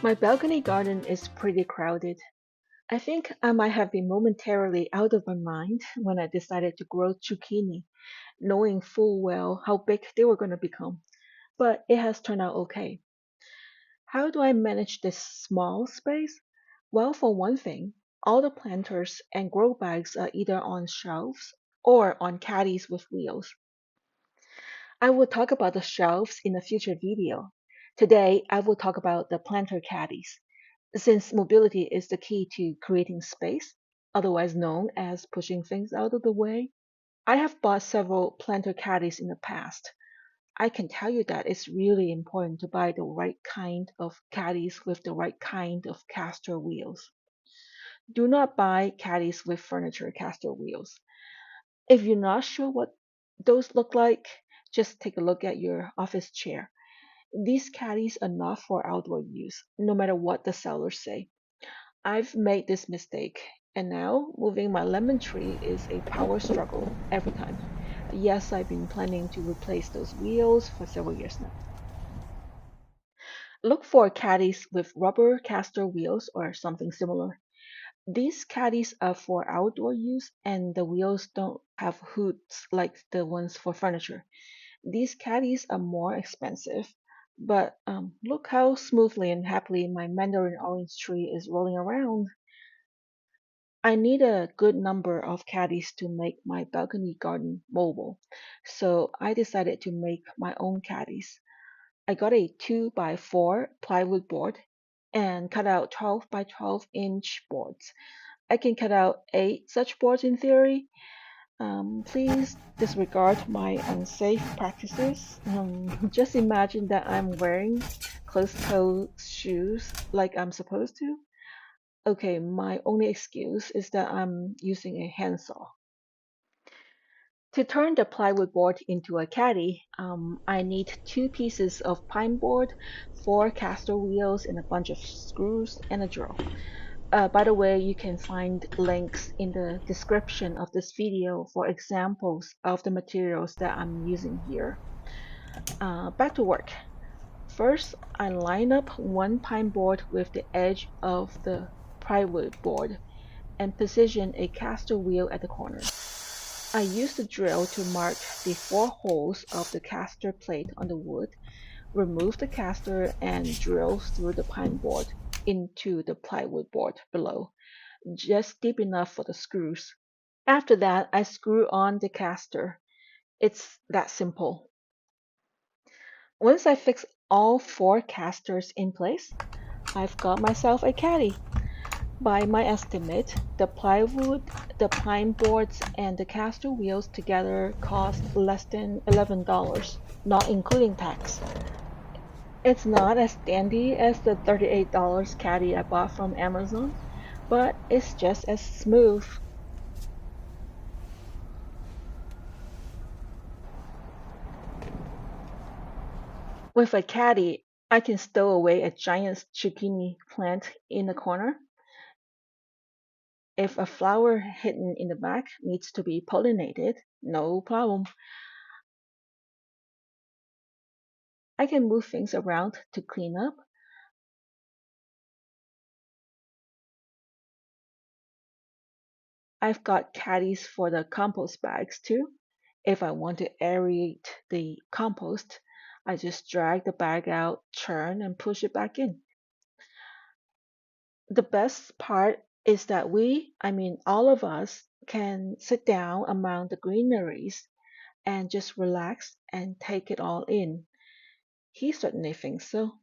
My balcony garden is pretty crowded. I think I might have been momentarily out of my mind when I decided to grow zucchini, knowing full well how big they were going to become. But it has turned out okay. How do I manage this small space? Well, for one thing, all the planters and grow bags are either on shelves or on caddies with wheels. I will talk about the shelves in a future video. Today, I will talk about the planter caddies. Since mobility is the key to creating space, otherwise known as pushing things out of the way, I have bought several planter caddies in the past. I can tell you that it's really important to buy the right kind of caddies with the right kind of caster wheels. Do not buy caddies with furniture caster wheels. If you're not sure what those look like, just take a look at your office chair. These caddies are not for outdoor use, no matter what the sellers say. I've made this mistake, and now moving my lemon tree is a power struggle every time. Yes, I've been planning to replace those wheels for several years now. Look for caddies with rubber caster wheels or something similar. These caddies are for outdoor use, and the wheels don't have hoods like the ones for furniture. These caddies are more expensive, but look how smoothly and happily my mandarin orange tree is rolling around. I need a good number of caddies to make my balcony garden mobile, so I decided to make my own caddies. I got a 2 by 4 plywood board and cut out 12 by 12-inch boards. I can cut out 8 such boards in theory. Please disregard my unsafe practices. Just imagine that I'm wearing closed-toe shoes like I'm supposed to. Okay, my only excuse is that I'm using a handsaw. To turn the plywood board into a caddy, I need 2 pieces of pine board, 4 caster wheels, and a bunch of screws and a drill. By the way, you can find links in the description of this video for examples of the materials that I'm using here. Back to work. First, I line up one pine board with the edge of the plywood board and position a caster wheel at the corner. I use the drill to mark the 4 holes of the caster plate on the wood, remove the caster, and drill through the pine board into the plywood board below, just deep enough for the screws. After that, I screw on the caster. It's that simple. Once I fix all 4 casters in place, I've got myself a caddy. By my estimate, the plywood, the pine boards, and the caster wheels together cost less than $11, not including tax. It's not as dandy as the $38 caddy I bought from Amazon, but it's just as smooth. With a caddy, I can stow away a giant zucchini plant in the corner. If a flower hidden in the back needs to be pollinated, no problem. I can move things around to clean up. I've got caddies for the compost bags too. If I want to aerate the compost, I just drag the bag out, turn, and push it back in. The best part is that all of us, can sit down among the greeneries and just relax and take it all in. He certainly thinks so.